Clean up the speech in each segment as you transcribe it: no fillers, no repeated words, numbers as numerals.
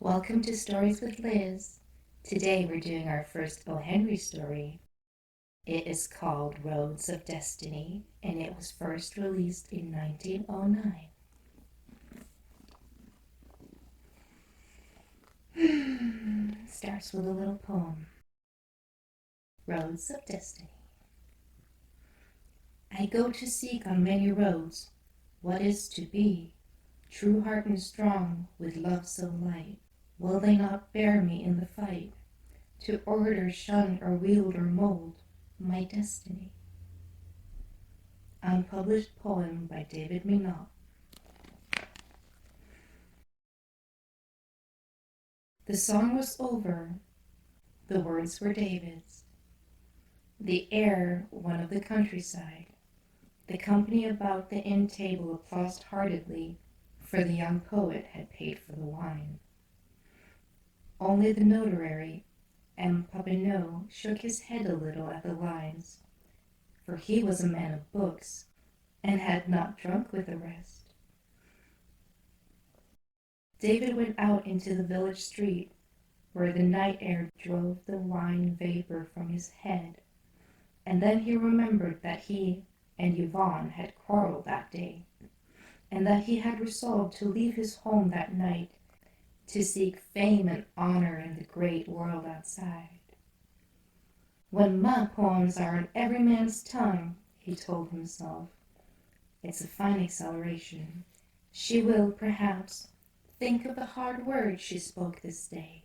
Welcome to Stories with Liz. Today we're doing our first O. Henry story. It is called Roads of Destiny, and it was first released in 1909. Starts with a little poem. Roads of Destiny. I go to seek on many roads what is to be, true heart and strong, with love so light. Will they not bear me in the fight, to order, shun, or wield or mold my destiny? Unpublished poem by David Minot. The song was over. The words were David's. The air, one of the countryside. The company about the inn table applauded heartily, for the young poet had paid for the wine. Only the notary, M. Papineau, shook his head a little at the lines, for he was a man of books, and had not drunk with the rest. David went out into the village street, where the night air drove the wine vapor from his head, and then he remembered that he and Yvonne had quarreled that day, and that he had resolved to leave his home that night to seek fame and honor in the great world outside. When my poems are on every man's tongue, he told himself, it's a fine acceleration. She will, perhaps, think of the hard words she spoke this day.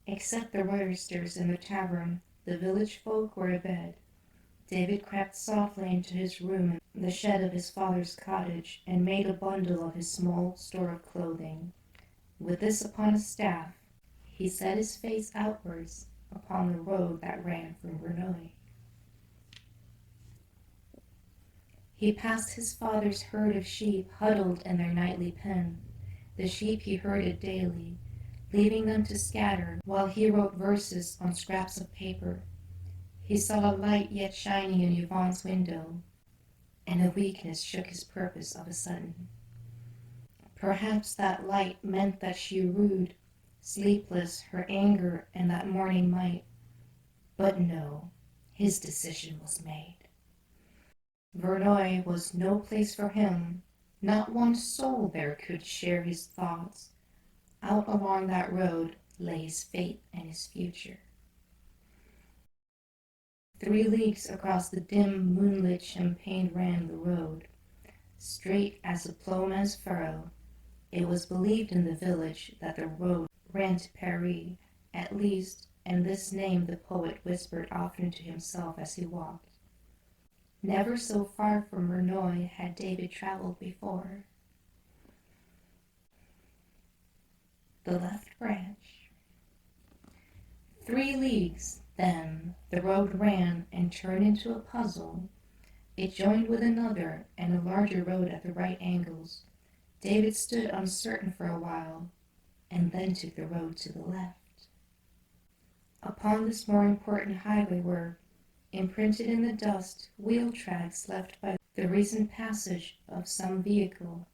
Except the roysters in the tavern, the village folk were abed. David crept softly into his room in the shed of his father's cottage, and made a bundle of his small store of clothing. With this upon a staff, he set his face outwards upon the road that ran from Verneuil. He passed his father's herd of sheep huddled in their nightly pen. The sheep he herded daily, leaving them to scatter, while he wrote verses on scraps of paper. He saw a light yet shining in Yvonne's window, and a weakness shook his purpose of a sudden. Perhaps that light meant that she rued, sleepless, her anger and that morning might. But no, his decision was made. Verneuil was no place for him. Not one soul there could share his thoughts. Out along that road lay his fate and his future. 3 leagues across the dim, moonlit champaign ran the road, straight as a ploughman's furrow. It was believed in the village that the road ran to Paris, at least, and this name the poet whispered often to himself as he walked. Never so far from Verneuil had David traveled before. The left branch. 3 leagues. Then the road ran and turned into a puzzle. It joined with another and a larger road at the right angles. David stood uncertain for a while, and then took the road to the left. Upon this more important highway were, imprinted in the dust, wheel tracks left by the recent passage of some vehicle.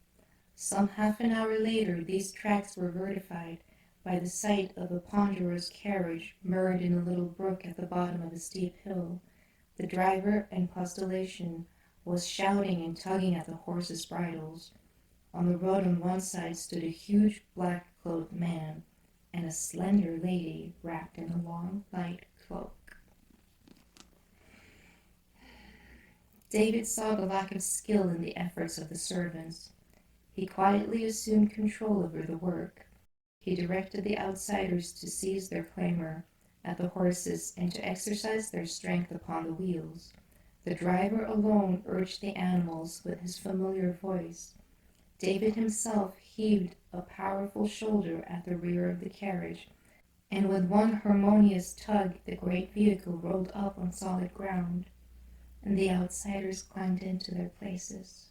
Some half an hour later these tracks were verified by the sight of a ponderous carriage moored in a little brook at the bottom of a steep hill. The driver and postulation was shouting and tugging at the horses' bridles. On the road on one side stood a huge black-clothed man and a slender lady wrapped in a long, light cloak. David saw the lack of skill in the efforts of the servants. He quietly assumed control over the work. He directed the outsiders to seize their clamor at the horses and to exercise their strength upon the wheels. The driver alone urged the animals with his familiar voice. David himself heaved a powerful shoulder at the rear of the carriage, and with one harmonious tug the great vehicle rolled up on solid ground, and the outsiders climbed into their places.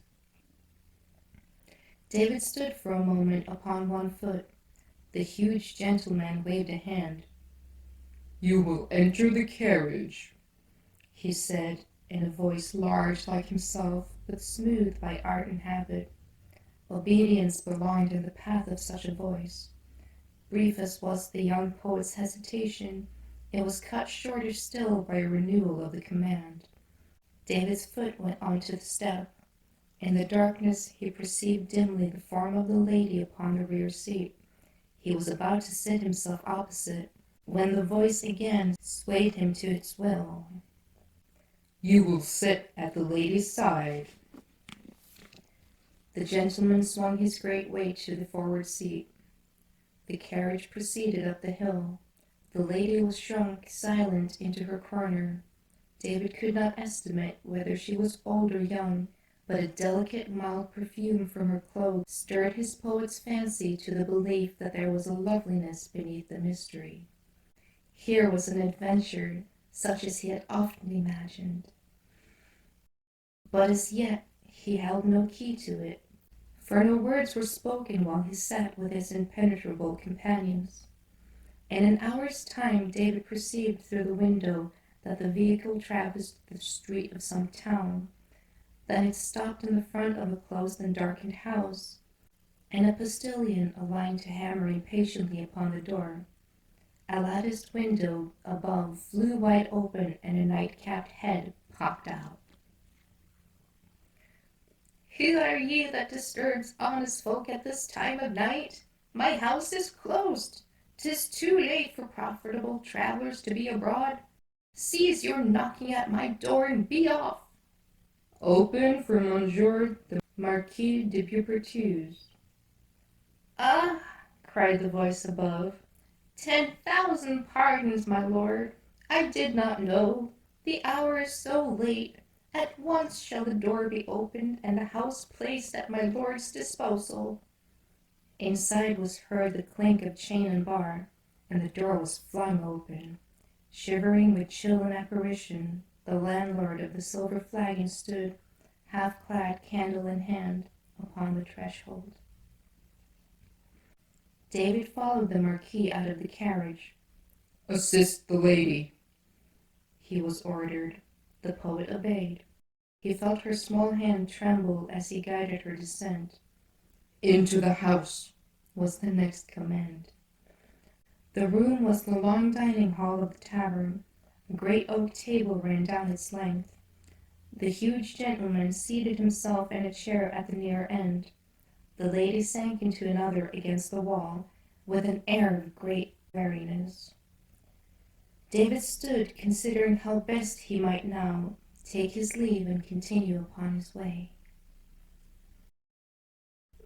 David stood for a moment upon one foot. The huge gentleman waved a hand. "You will enter the carriage," he said, in a voice large like himself, but smooth by art and habit. Obedience belonged in the path of such a voice. Brief as was the young poet's hesitation, it was cut shorter still by a renewal of the command. David's foot went onto the step. In the darkness he perceived dimly the form of the lady upon the rear seat. He was about to sit himself opposite, when the voice again swayed him to its will. "You will sit at the lady's side." The gentleman swung his great weight to the forward seat. The carriage proceeded up the hill. The lady was shrunk silent into her corner. David could not estimate whether she was old or young, but a delicate, mild perfume from her clothes stirred his poet's fancy to the belief that there was a loveliness beneath the mystery. Here was an adventure such as he had often imagined. But as yet he held no key to it, for no words were spoken while he sat with his impenetrable companions. In an hour's time David perceived through the window that the vehicle traversed the street of some town, that it stopped in the front of a closed and darkened house, and a postilion aligned to hammer impatiently upon the door. A latticed window above flew wide open, and a night-capped head popped out. "Who are ye that disturbs honest folk at this time of night? My house is closed. 'Tis too late for profitable travellers to be abroad. Cease your knocking at my door and be off." "Open for Monsieur the Marquis de Beaupertuis." "Ah!" cried the voice above. "10,000 pardons, my lord. I did not know. The hour is so late. At once shall the door be opened and the house placed at my lord's disposal." Inside was heard the clink of chain and bar, and the door was flung open. Shivering with chill and apparition, the landlord of the Silver Flagon stood, half-clad, candle in hand, upon the threshold. David followed the Marquis out of the carriage. "Assist the lady," he was ordered. The poet obeyed. He felt her small hand tremble as he guided her descent. "Into the house," was the next command. The room was the long dining hall of the tavern. A great oak table ran down its length. The huge gentleman seated himself in a chair at the near end. The lady sank into another against the wall, with an air of great weariness. David stood, considering how best he might now take his leave and continue upon his way.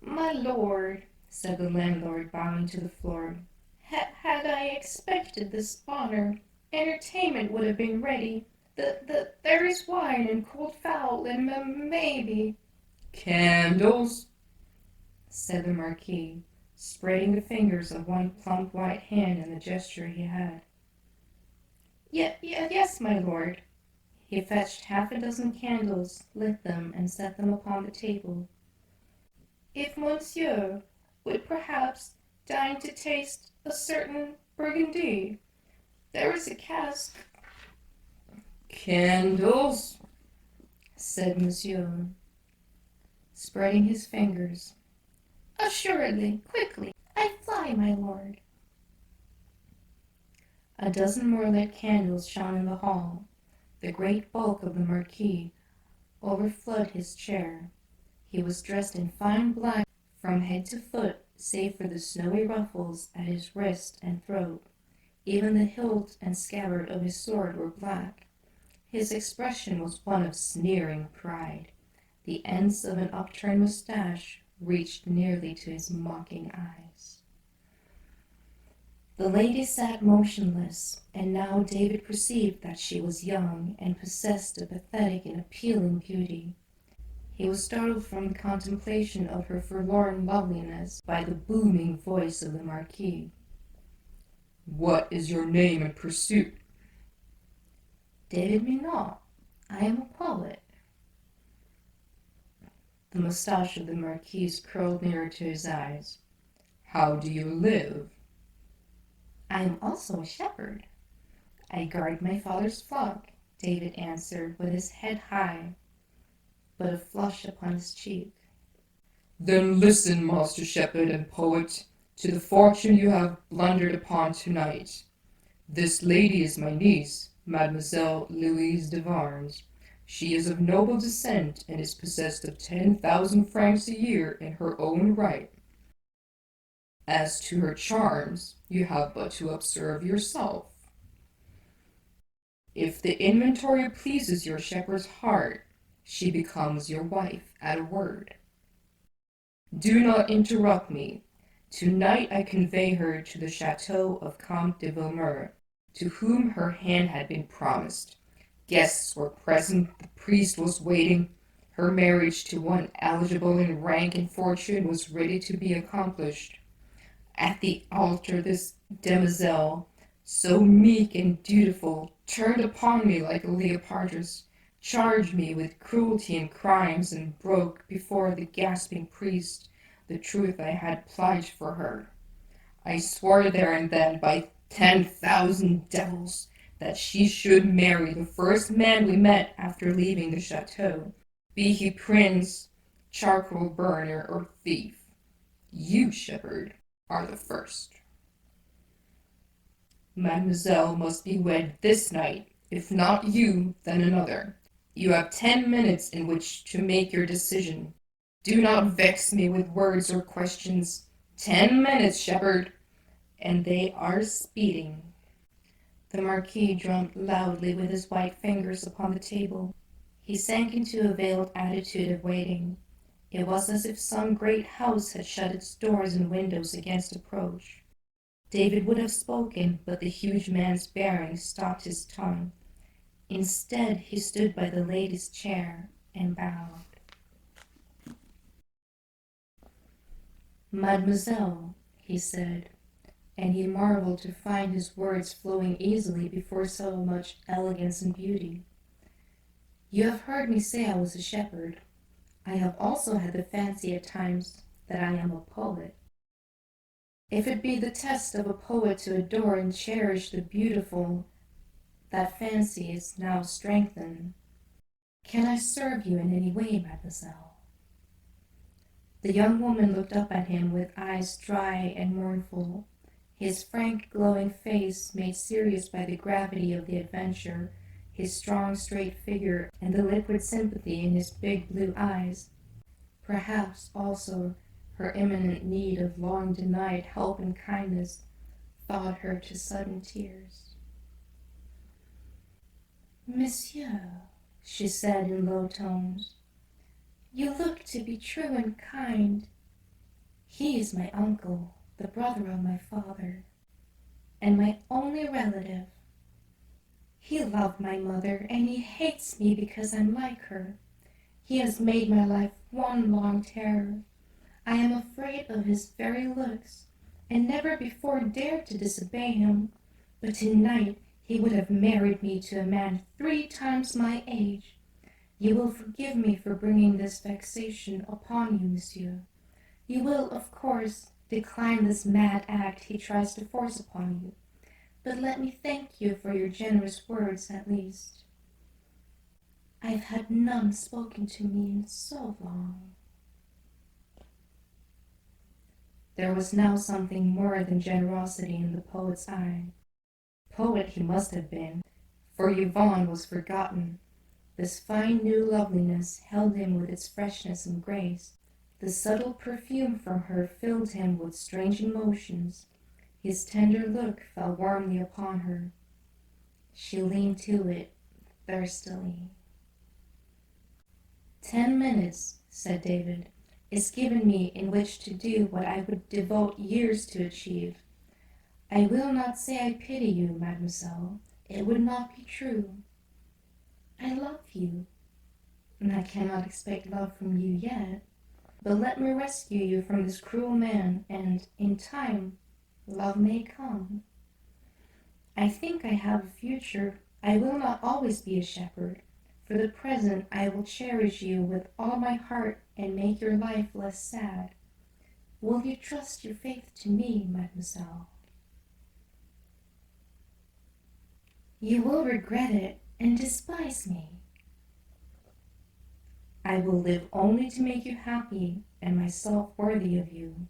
"My lord," said the landlord, bowing to the floor, had I expected this honor, entertainment would have been ready. There is wine and cold fowl and maybe—" "Candles," said the Marquis, spreading the fingers of one plump white hand in the gesture he had. Yes, my lord." He fetched half a dozen candles, lit them, and set them upon the table. "If monsieur would perhaps deign to taste a certain Burgundy, there is a cask—" "Candles," said monsieur, spreading his fingers. "Assuredly, quickly, I fly, my lord." A dozen more lit candles shone in the hall. The great bulk of the Marquis overflowed his chair. He was dressed in fine black from head to foot, save for the snowy ruffles at his wrist and throat. Even the hilt and scabbard of his sword were black. His expression was one of sneering pride. The ends of an upturned mustache reached nearly to his mocking eyes. The lady sat motionless, and now David perceived that she was young and possessed of pathetic and appealing beauty. He was startled from the contemplation of her forlorn loveliness by the booming voice of the Marquis. "What is your name and pursuit?" "David Minot. I am a poet." The moustache of the Marquis curled nearer to his eyes. "How do you live?" "I am also a shepherd. I guard my father's flock," David answered, with his head high, but a flush upon his cheek. Then listen, master shepherd and poet, to the fortune you have blundered upon tonight. This lady is my niece, Mademoiselle Louise de Varnes. She is of noble descent and is possessed of 10,000 francs a year in her own right. As to her charms, you have but to observe yourself. If the inventory pleases your shepherd's heart, she becomes your wife at a word. Do not interrupt me. Tonight I convey her to the chateau of Comte de Villemur, to whom her hand had been promised. Guests were present, the priest was waiting. Her marriage to one eligible in rank and fortune was ready to be accomplished. At the altar this demoiselle, so meek and dutiful, turned upon me like a leopardess, charged me with cruelty and crimes, and broke before the gasping priest the truth I had pledged for her. I swore there and then by 10,000 devils that she should marry the first man we met after leaving the chateau, be he prince, charcoal burner, or thief. You, shepherd, are the first. Mademoiselle must be wed this night. If not you, then another. You have 10 minutes in which to make your decision. Do not vex me with words or questions. 10 minutes, shepherd, and they are speeding. The Marquis drummed loudly with his white fingers upon the table. He sank into a veiled attitude of waiting. It was as if some great house had shut its doors and windows against approach. David would have spoken, but the huge man's bearing stopped his tongue. Instead, he stood by the lady's chair and bowed. Mademoiselle, he said, and he marveled to find his words flowing easily before so much elegance and beauty. You have heard me say I was a shepherd. I have also had the fancy at times that I am a poet. If it be the test of a poet to adore and cherish the beautiful, that fancy is now strengthened. Can I serve you in any way, mademoiselle? The young woman looked up at him with eyes dry and mournful, his frank, glowing face made serious by the gravity of the adventure, his strong, straight figure, and the liquid sympathy in his big blue eyes. Perhaps, also, her imminent need of long-denied help and kindness thawed her to sudden tears. Monsieur, she said in low tones, you look to be true and kind. He is my uncle, the brother of my father, and my only relative. He loved my mother, and he hates me because I'm like her. He has made my life one long terror. I am afraid of his very looks, and never before dared to disobey him, but tonight he would have married me to a man 3 times my age. You will forgive me for bringing this vexation upon you, monsieur. You will, of course, decline this mad act he tries to force upon you, but let me thank you for your generous words at least. I've had none spoken to me in so long. There was now something more than generosity in the poet's eye. Poet he must have been, for Yvonne was forgotten. This fine new loveliness held him with its freshness and grace. The subtle perfume from her filled him with strange emotions. His tender look fell warmly upon her. She leaned to it thirstily. 10 minutes, said David, is given me in which to do what I would devote years to achieve. I will not say I pity you, mademoiselle. It would not be true. I love you, and I cannot expect love from you yet. But let me rescue you from this cruel man, and, in time, love may come. I think I have a future. I will not always be a shepherd. For the present, I will cherish you with all my heart and make your life less sad. Will you trust your faith to me, mademoiselle? You will regret it and despise me. I will live only to make you happy and myself worthy of you."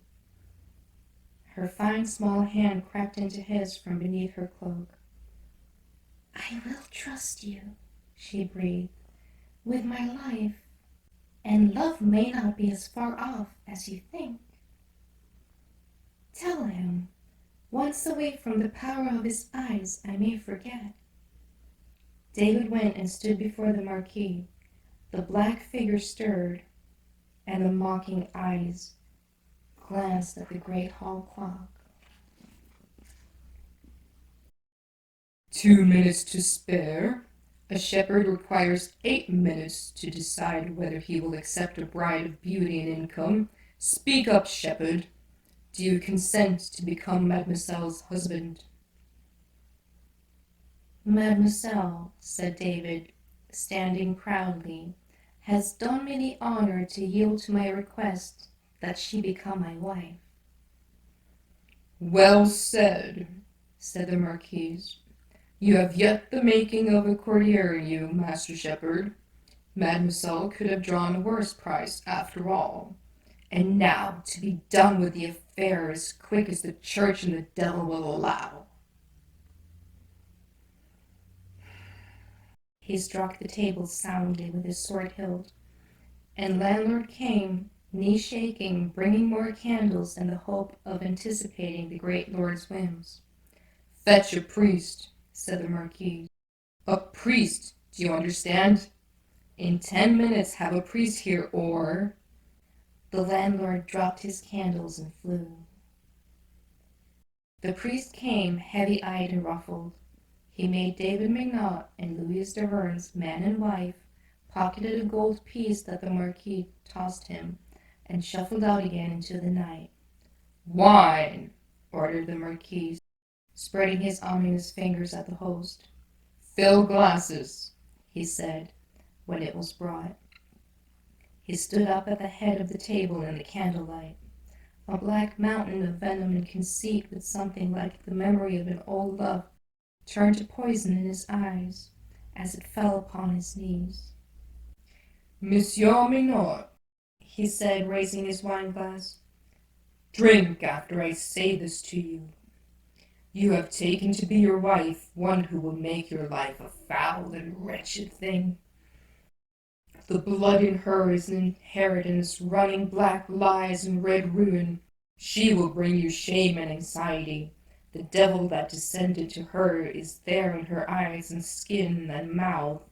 Her fine small hand crept into his from beneath her cloak. "I will trust you," she breathed, "with my life, and love may not be as far off as you think. Tell him, once away from the power of his eyes, I may forget." David went and stood before the Marquis. The black figure stirred, and the mocking eyes glanced at the great hall clock. 2 minutes to spare. A shepherd requires 8 minutes to decide whether he will accept a bride of beauty and income. Speak up, shepherd. Do you consent to become Mademoiselle's husband? "Mademoiselle," said David, standing proudly, "has done me the honor to yield to my request that she become my wife." Well said, said the Marquise. You have yet the making of a courtier in you, Master Shepherd. Mademoiselle could have drawn a worse price after all. And now to be done with the affair as quick as the church and the devil will allow. He struck the table soundly with his sword hilt, and landlord came, knee-shaking, bringing more candles in the hope of anticipating the great lord's whims. Fetch a priest, said the Marquis. A priest, do you understand? In 10 minutes have a priest here, or... The landlord dropped his candles and flew. The priest came, heavy-eyed and ruffled. He made David Magnot and Louise de Verne's man and wife, pocketed a gold piece that the Marquis tossed him, and shuffled out again into the night. Wine, ordered the Marquis, spreading his ominous fingers at the host. Fill glasses, he said, when it was brought. He stood up at the head of the table in the candlelight, a black mountain of venom and conceit with something like the memory of an old love turned to poison in his eyes as it fell upon his knees. Monsieur Magnot, he said, raising his wine-glass, drink after I say this to you. You have taken to be your wife one who will make your life a foul and wretched thing. The blood in her is an inheritance running black lies and red ruin. She will bring you shame and anxiety. The devil that descended to her is there in her eyes and skin and mouth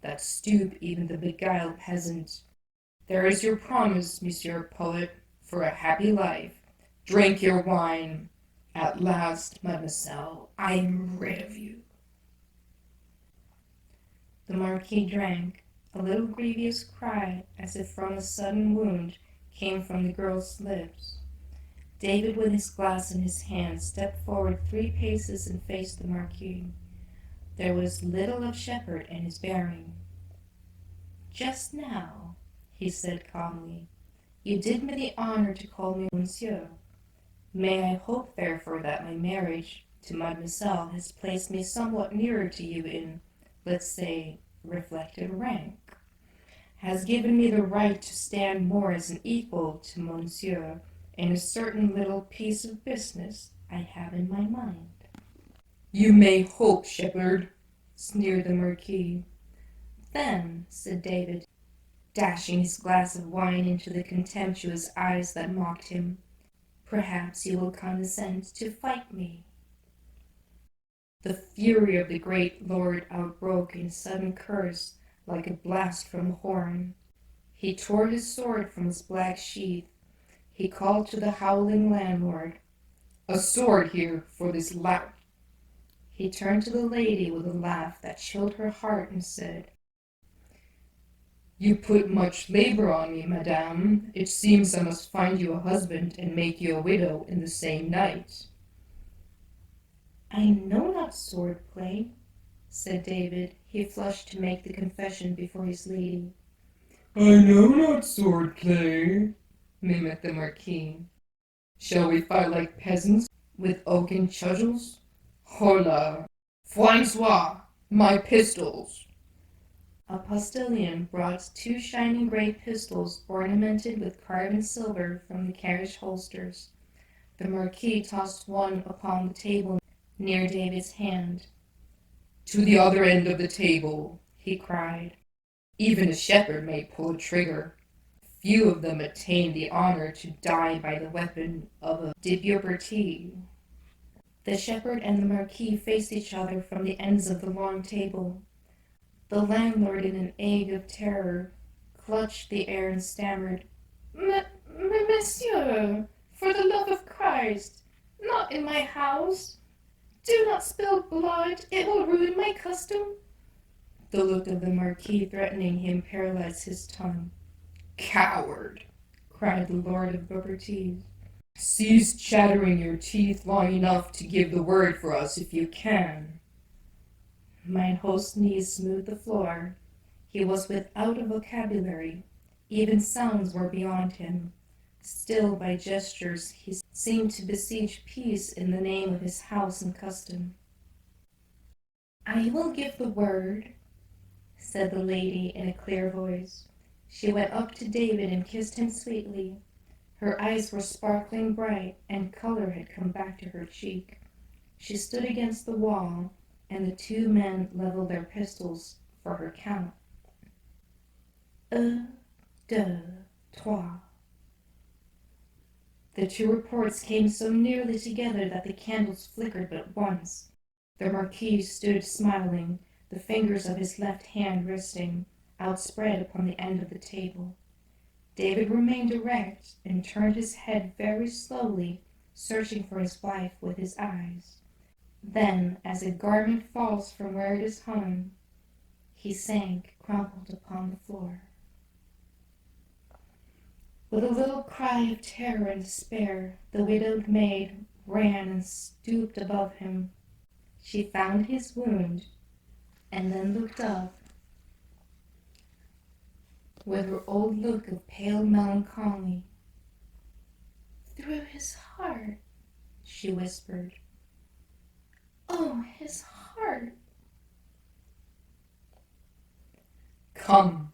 that stoop even the beguiled peasant. There is your promise, Monsieur Poet, for a happy life. Drink your wine. At last, mademoiselle, I am rid of you. The Marquis drank. A little grievous cry, as if from a sudden wound, came from the girl's lips. David, with his glass in his hand, stepped forward 3 paces and faced the Marquis. There was little of Shepherd in his bearing. "Just now," he said calmly, "you did me the honor to call me monsieur. May I hope, therefore, that my marriage to Mademoiselle has placed me somewhat nearer to you in, let's say, reflected rank, has given me the right to stand more as an equal to monsieur in a certain little piece of business I have in my mind." You may hope, shepherd, sneered the Marquis. "Then," said David, dashing his glass of wine into the contemptuous eyes that mocked him, "perhaps you will condescend to fight me." The fury of the great lord outbroke in sudden curse like a blast from a horn. He tore his sword from its black sheath. He called to the howling landlord, "A sword here for this lout." He turned to the lady with a laugh that chilled her heart and said, "You put much labor on me, madame. It seems I must find you a husband and make you a widow in the same night." "I know not sword play," said David. He flushed to make the confession before his lady. "I know not sword play," mimicked the Marquis. "Shall we fight like peasants with oaken cudgels? Hola! Francois, my pistols!" A postilion brought 2 shining gray pistols ornamented with carven silver from the carriage holsters. The Marquis tossed one upon the table near David's hand. "To the other end of the table," he cried. "Even a shepherd may pull a trigger. Few of them attain the honor to die by the weapon of a Dibuberti." The shepherd and the Marquis faced each other from the ends of the long table. The landlord, in an ague of terror, clutched the air and stammered, Monsieur, for the love of Christ, not in my house. Do not spill blood, it will ruin my custom." The look of the Marquis threatening him paralyzed his tongue. "Coward!" cried the Lord of Beaupertise. "Cease chattering your teeth long enough to give the word for us if you can." Mine host's knees smoothed the floor. He was without a vocabulary. Even sounds were beyond him. Still by gestures he seemed to beseech peace in the name of his house and custom. "I will give the word," said the lady in a clear voice. She went up to David and kissed him sweetly. Her eyes were sparkling bright, and color had come back to her cheek. She stood against the wall, and the 2 men leveled their pistols for her count. 1, 2, 3. The 2 reports came so nearly together that the candles flickered but once. The Marquis stood smiling, the fingers of his left hand resting, outspread upon the end of the table. David remained erect and turned his head very slowly, searching for his wife with his eyes. Then, as a garment falls from where it is hung, he sank crumpled upon the floor. With a little cry of terror and despair, the widowed maid ran and stooped above him. She found his wound, and then looked up with her old look of pale melancholy. "Through his heart," she whispered. "Oh, his heart!" "Come,"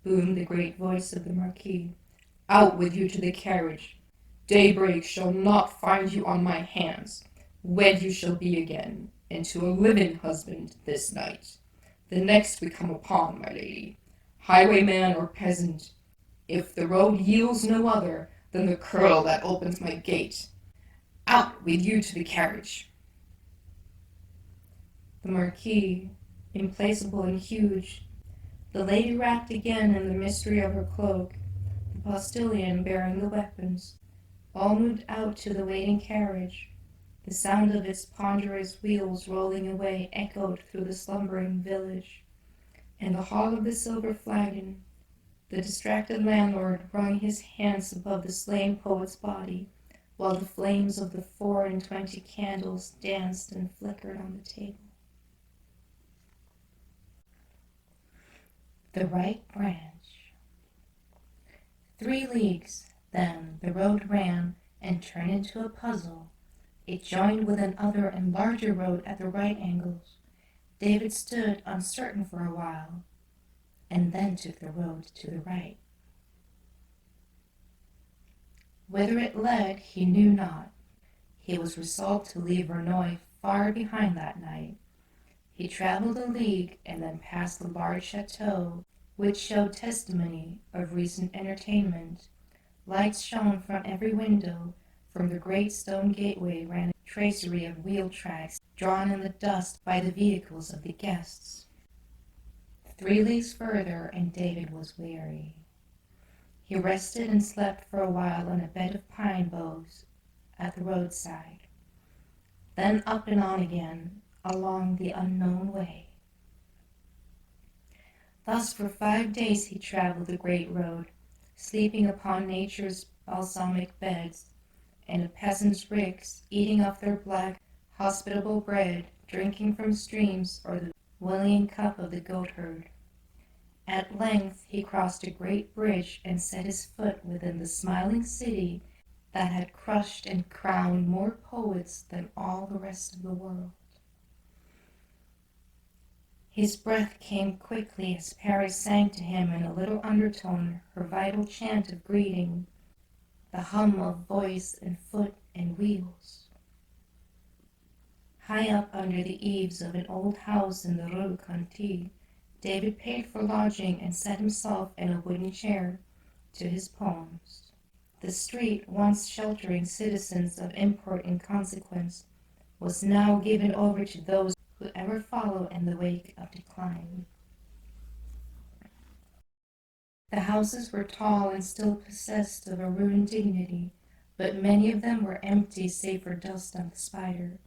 boomed the great voice of the Marquis. "Out with you to the carriage. Daybreak shall not find you on my hands. Wed you shall be again, and to a living husband this night. The next we come upon, my lady, highwayman or peasant, if the road yields no other than the curl that opens my gate. Out with you to the carriage." The Marquis, implacable and huge, the lady wrapped again in the mystery of her cloak, the postilion bearing the weapons, all moved out to the waiting carriage. The sound of its ponderous wheels rolling away echoed through the slumbering village. In the hall of the Silver Flagon, the distracted landlord wrung his hands above the slain poet's body, while the flames of the 24 candles danced and flickered on the table. The right branch. 3 leagues, then, the road ran and turned into a puzzle. It joined with another and larger road at the right angles. David stood uncertain for a while, and then took the road to the right. Whither it led he knew not. He was resolved to leave Verneuil far behind that night. He traveled a league and then passed the large chateau, which showed testimony of recent entertainment. Lights shone from every window. From the great stone gateway ran a tracery of wheel tracks drawn in the dust by the vehicles of the guests. 3 leagues further, and David was weary. He rested and slept for a while on a bed of pine boughs at the roadside, then up and on again along the unknown way. Thus for 5 days he traveled the great road, sleeping upon nature's balsamic beds, and of peasants' ricks, eating off their black, hospitable bread, drinking from streams or the willing cup of the goatherd. At length he crossed a great bridge and set his foot within the smiling city that had crushed and crowned more poets than all the rest of the world. His breath came quickly as Paris sang to him in a little undertone her vital chant of greeting, the hum of voice and foot and wheels. High up under the eaves of an old house in the Rue Conti, David paid for lodging and set himself in a wooden chair to his poems. The street, once sheltering citizens of import and consequence, was now given over to those who ever follow in the wake of decline. The houses were tall and still possessed of a ruined dignity, but many of them were empty save for dust on the spider.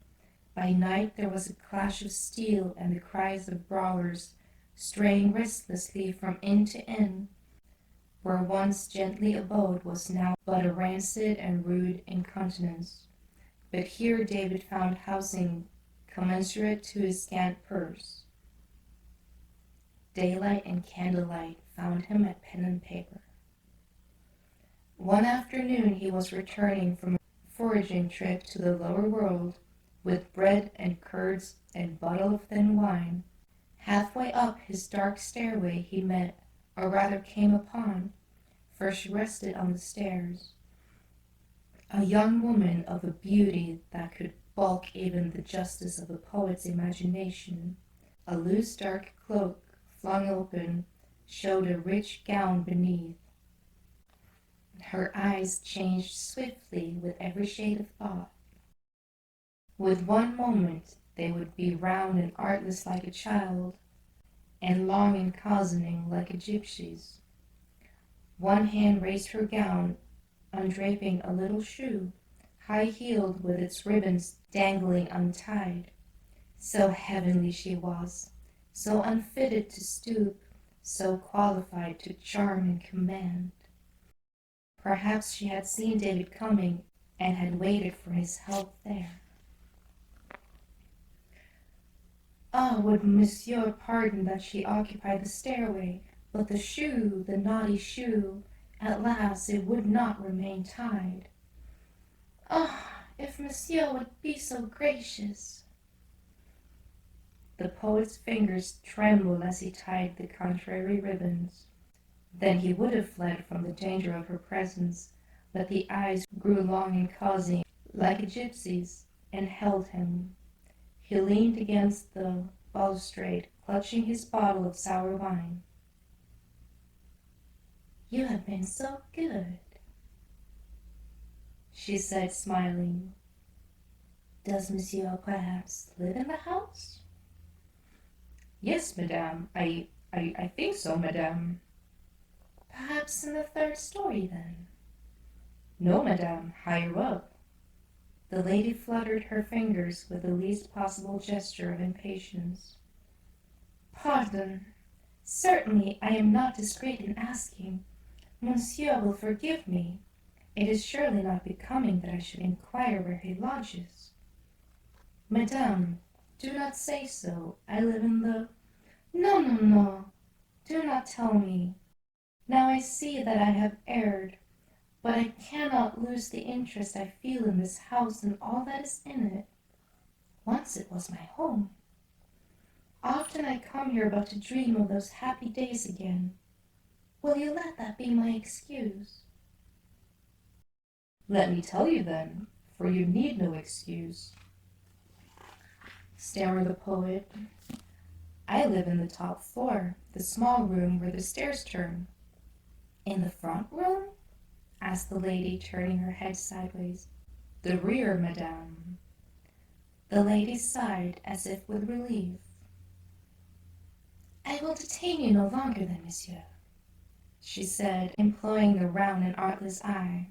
By night there was a clash of steel and the cries of brawlers straying restlessly from inn to inn. Where once gently abode was now but a rancid and rude incontinence. But here David found housing commensurate to his scant purse. Daylight and candlelight found him at pen and paper. One afternoon he was returning from a foraging trip to the lower world with bread and curds and bottle of thin wine. Halfway up his dark stairway he met, or rather came upon, for she rested on the stairs, a young woman of a beauty that could balk even the justice of a poet's imagination. A loose dark cloak, flung open, showed a rich gown beneath. Her eyes changed swiftly with every shade of thought. With one moment they would be round and artless like a child, and long and cozening like a gypsy's. One hand raised her gown, undraping a little shoe, high-heeled with its ribbons dangling untied. So heavenly she was, so unfitted to stoop, so qualified to charm and command. Perhaps she had seen David coming and had waited for his help there. Ah, would Monsieur pardon that she occupied the stairway, but the shoe, the naughty shoe, at last it would not remain tied. Ah, if Monsieur would be so gracious. The poet's fingers trembled as he tied the contrary ribbons. Then he would have fled from the danger of her presence, but the eyes grew long and cozy, like a gypsy's, and held him. He leaned against the balustrade, clutching his bottle of sour wine. "You have been so good," she said, smiling. "Does Monsieur perhaps live in the house?" "Yes, madame. I think so, madame." "Perhaps in the third story, then?" "No, madame, higher up." The lady fluttered her fingers with the least possible gesture of impatience. "Pardon. Certainly I am not discreet in asking. Monsieur will forgive me. It is surely not becoming that I should inquire where he lodges." "Madame, do not say so. I live in the—" "No, no, no. Do not tell me. Now I see that I have erred, but I cannot lose the interest I feel in this house and all that is in it. Once it was my home. Often I come here but to dream of those happy days again. Will you let that be my excuse?" "Let me tell you then, for you need no excuse," stammered the poet. "I live in the top floor, the small room where the stairs turn." "In the front room?" asked the lady, turning her head sideways. "The rear, madame." The lady sighed as if with relief. "I will detain you no longer then, monsieur," she said, employing the round and artless eye.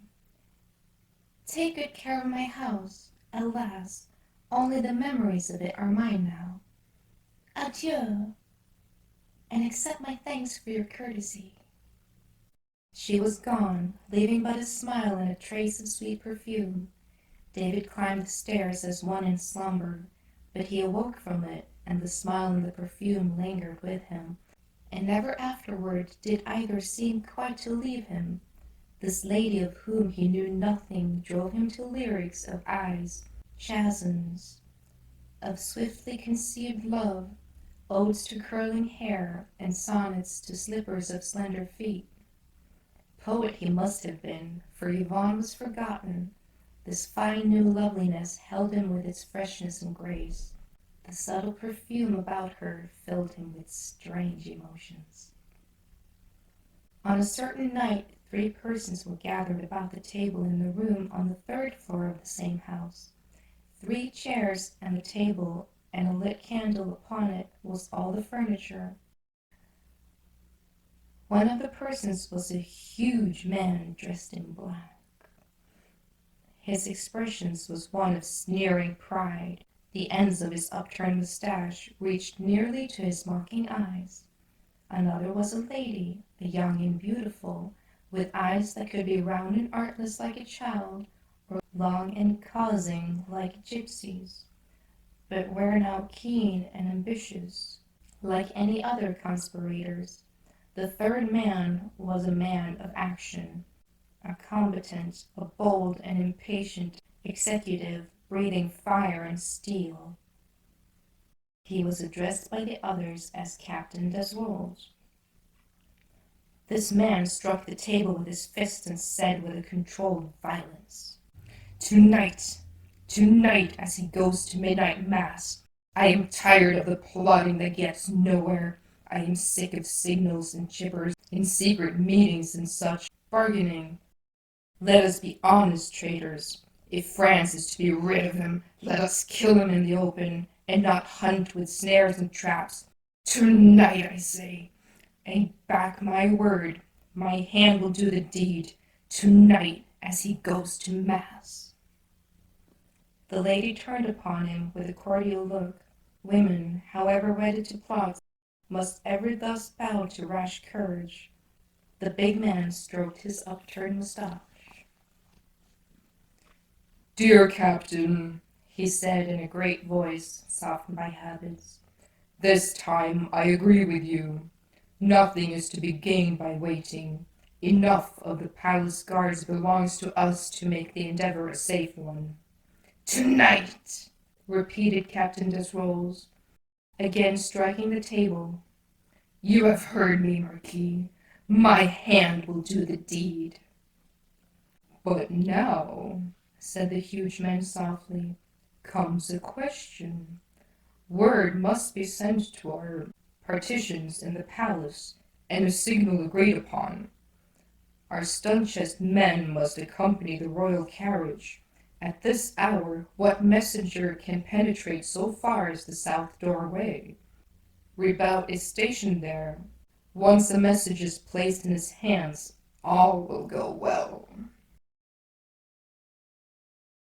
"Take good care of my house. Alas, only the memories of it are mine now. Adieu, and accept my thanks for your courtesy." She was gone, leaving but a smile and a trace of sweet perfume. David climbed the stairs as one in slumber, but he awoke from it, and the smile and the perfume lingered with him, and never afterward did either seem quite to leave him. This lady of whom he knew nothing drove him to lyrics of eyes, chasms, of swiftly conceived love, odes to curling hair, and sonnets to slippers of slender feet. Poet he must have been, for Yvonne was forgotten. This fine new loveliness held him with its freshness and grace. The subtle perfume about her filled him with strange emotions. On a certain night, 3 persons were gathered about the table in the room on the 3rd floor of the same house. 3 chairs and the table, and a lit candle upon it was all the furniture. One of the persons was a huge man dressed in black. His expression was one of sneering pride. The ends of his upturned mustache reached nearly to his mocking eyes. Another was a lady, young and beautiful, with eyes that could be round and artless like a child, or long and causing like a gypsy's, but were now keen and ambitious, like any other conspirators. The 3rd man was a man of action, a combatant, a bold and impatient executive, breathing fire and steel. He was addressed by the others as Captain Desrolles. This man struck the table with his fist and said with a controlled violence, "Tonight, tonight, as he goes to midnight mass, I am tired of the plotting that gets nowhere. I am sick of signals and chippers in secret meetings and such bargaining. Let us be honest traitors. If France is to be rid of him, let us kill him in the open, and not hunt with snares and traps. Tonight, I say, and back my word, my hand will do the deed. Tonight, as he goes to mass." The lady turned upon him with a cordial look. Women, however ready to plot, must ever thus bow to rash courage. The big man stroked his upturned mustache. "Dear Captain," he said in a great voice, softened by habits, "this time I agree with you. Nothing is to be gained by waiting. Enough of the palace guards belongs to us to make the endeavor a safe one." "Tonight," repeated Captain Desrolles, again striking the table. "You have heard me, Marquis. My hand will do the deed." "But now," said the huge man softly, "comes a question. Word must be sent to our partitions in the palace, and a signal agreed upon. Our stun-chest men must accompany the royal carriage. At this hour, what messenger can penetrate so far as the south doorway? Ribaut is stationed there. Once a message is placed in his hands, all will go well."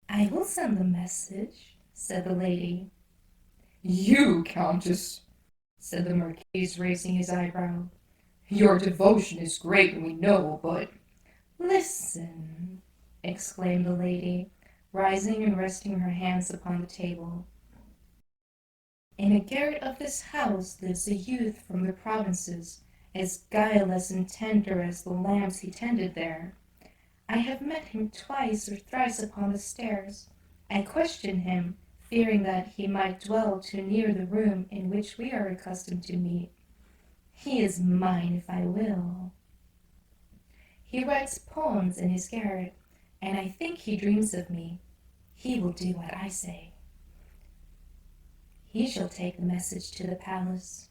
"I will send the message," said the lady. "You, Countess," said the Marquis, raising his eyebrow. "Your devotion is great, we know, but—" "Listen," exclaimed the lady, rising and resting her hands upon the table. "In a garret of this house lives a youth from the provinces, as guileless and tender as the lambs he tended there. I have met him twice or thrice upon the stairs. I questioned him, fearing that he might dwell too near the room in which we are accustomed to meet. He is mine if I will. He writes poems in his garret, and I think he dreams of me. He will do what I say. He shall take the message to the palace."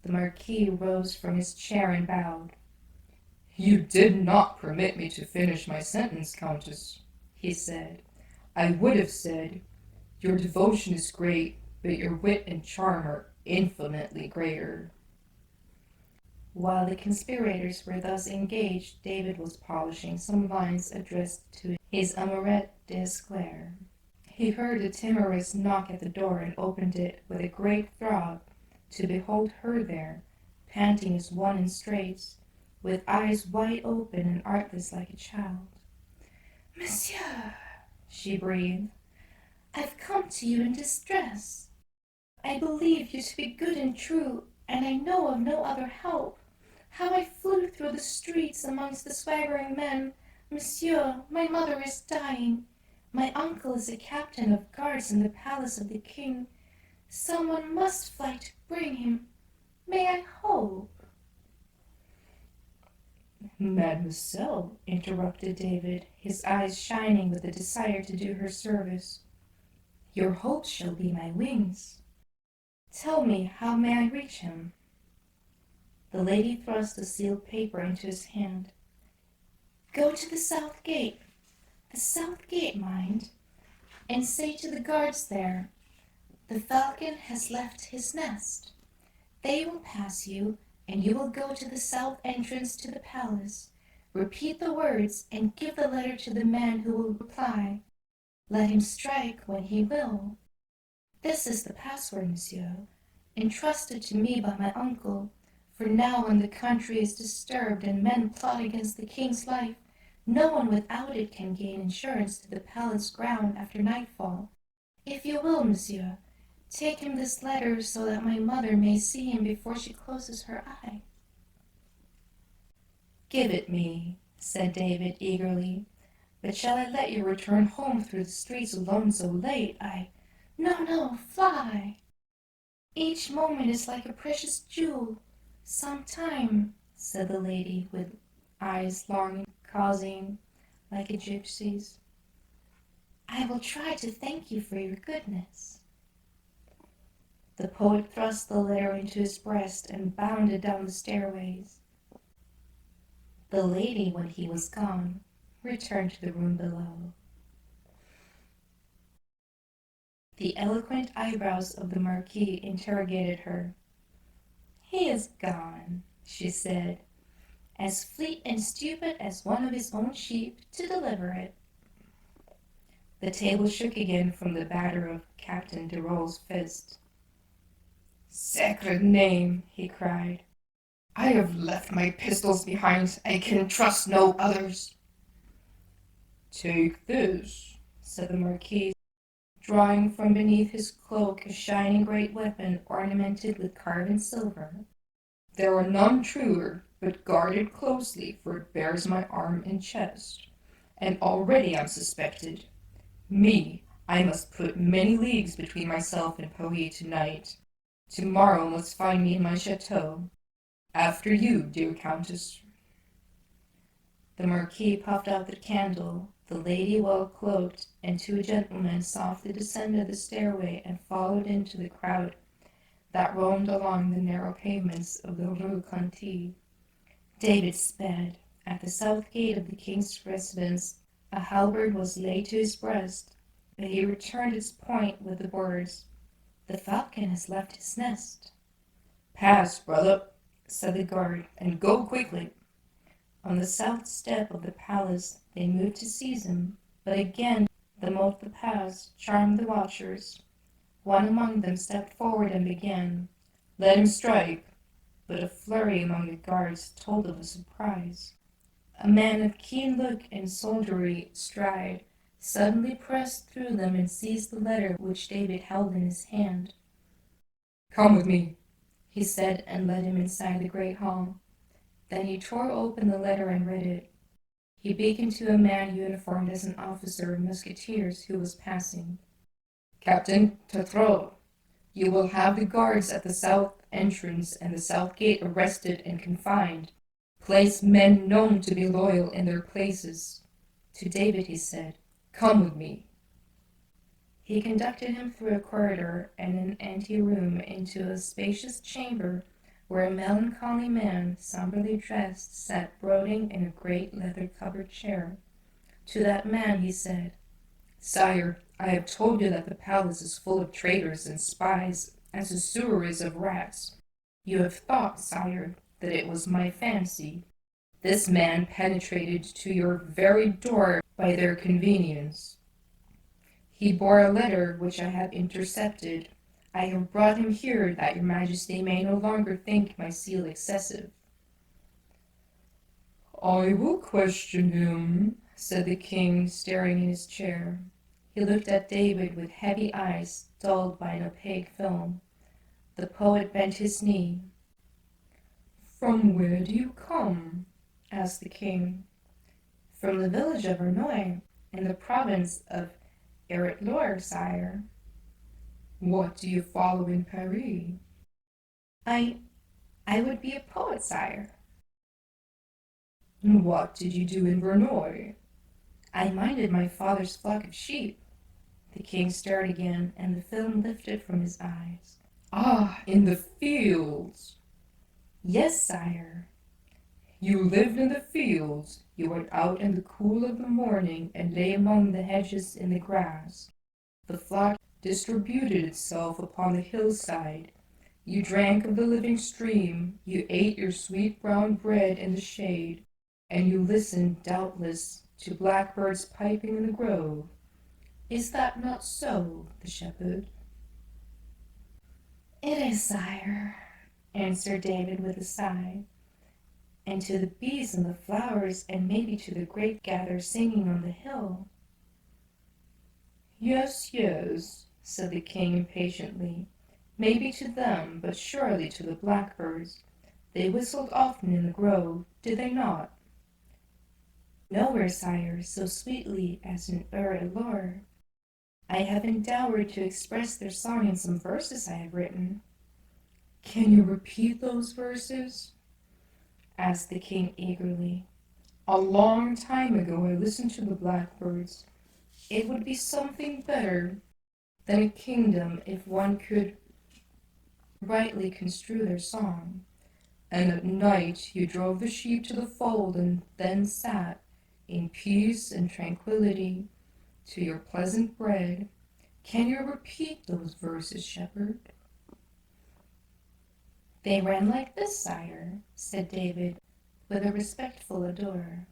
The Marquis rose from his chair and bowed. "You did not permit me to finish my sentence, Countess," he said. "I would have said, your devotion is great, but your wit and charm are infinitely greater." While the conspirators were thus engaged, David was polishing some lines addressed to his amourette d'esclair. He heard a timorous knock at the door and opened it with a great throb, to behold her there, panting as one in straits, with eyes wide open and artless like a child. "Monsieur," she breathed, "I've come to you in distress. I believe you to be good and true, and I know of no other help. How I flew through the streets amongst the swaggering men. Monsieur, my mother is dying. My uncle is a captain of guards in the palace of the king. Someone must fly to bring him. May I hope?" "Mademoiselle," interrupted David, his eyes shining with a desire to do her service, "your hope shall be my wings. Tell me, how may I reach him?" The lady thrust a sealed paper into his hand. "Go to the south gate, mind, and say to the guards there, 'The falcon has left his nest.' They will pass you, and you will go to the south entrance to the palace. Repeat the words, and give the letter to the man who will reply. Let him strike when he will. This is the password, monsieur, entrusted to me by my uncle, for now when the country is disturbed and men plot against the king's life, no one without it can gain entrance to the palace ground after nightfall. If you will, monsieur, take him this letter so that my mother may see him before she closes her eye." "Give it me," said David eagerly. "But shall I let you return home through the streets alone so late? No, no, fly! Each moment is like a precious jewel. Some time," said the lady, with eyes long and causing like a gypsy's, "I will try to thank you for your goodness." The poet thrust the letter into his breast and bounded down the stairways. The lady, when he was gone, returned to the room below. The eloquent eyebrows of the Marquis interrogated her. "He is gone," she said, "as fleet and stupid as one of his own sheep to deliver it." The table shook again from the batter of Captain Derol's fist. "Sacred name!" he cried. "I have left my pistols behind. I can trust no others." "Take this," said the Marquis, drawing from beneath his cloak a shining great weapon ornamented with carven silver. "There are none truer, but guard it closely, for it bears my arm and chest. And already I'm suspected. Me, I must put many leagues between myself and Paris tonight. Tomorrow must find me in my chateau. After you, dear Countess." The Marquis puffed out the candle. The lady, well cloaked, and two gentlemen softly descended the stairway and followed into the crowd that roamed along the narrow pavements of the Rue Conti. David sped. At the south gate of the king's residence a halberd was laid to his breast, but he returned its point with the words, "The falcon has left his nest." "Pass, brother," said the guard, "and go quickly." On the south step of the palace they moved to seize him, but again the mode of the pass charmed the watchers. One among them stepped forward and began, "Let him strike." but a flurry among the guards told of a surprise. A man of keen look and soldierly stride suddenly pressed through them and seized the letter which David held in his hand. "Come with me," he said, and led him inside the great hall. Then he tore open the letter and read it. He beckoned to a man uniformed as an officer of musketeers who was passing. "Captain Tatreau, you will have the guards at the south entrance and the south gate arrested and confined. Place men known to be loyal in their places." To David he said, "Come with me." He conducted him through a corridor and an anteroom into a spacious chamber where a melancholy man, somberly dressed, sat brooding in a great leather-covered chair. To that man he said, "Sire, I have told you that the palace is full of traitors and spies, as a sewer is of rats. You have thought, sire, that it was my fancy. This man penetrated to your very door by their convenience. He bore a letter which I have intercepted. I have brought him here that your majesty may no longer think my seal excessive." "I will question him," said the king, staring in his chair. He looked at David with heavy eyes dulled by an opaque film. The poet bent his knee. "From where do you come?" asked the king. "From the village of Verneuil, in the province of Eretlor, sire." What do you follow in Paris? I I would be a poet, sire. What did you do in Verneuil? I minded my father's flock of sheep. The king stirred again, and the film lifted from his eyes. Ah, in the fields. Yes, sire. You lived in the fields. You went out in the cool of the morning and lay among the hedges in the grass. The flock distributed itself upon the hillside. You drank of the living stream. You ate your sweet brown bread in the shade, and you listened, doubtless, to blackbirds piping in the grove. Is that not so, the shepherd? It is, sire, answered David with a sigh. And to the bees and the flowers, and maybe to the grape gather singing on the hill. Yes, yes, said the king impatiently. Maybe to them, but surely to the blackbirds. They whistled often in the grove, did they not? Nowhere, sire, so sweetly as in Ur-Elor. I have endeavored to express their song in some verses I have written. Can you repeat those verses? Asked the king eagerly. A long time ago I listened to the blackbirds. It would be something better than a kingdom if one could rightly construe their song. And at night you drove the sheep to the fold and then sat in peace and tranquillity to your pleasant bread. Can you repeat those verses, shepherd? They ran like this, sire, said David, with a respectful ardor.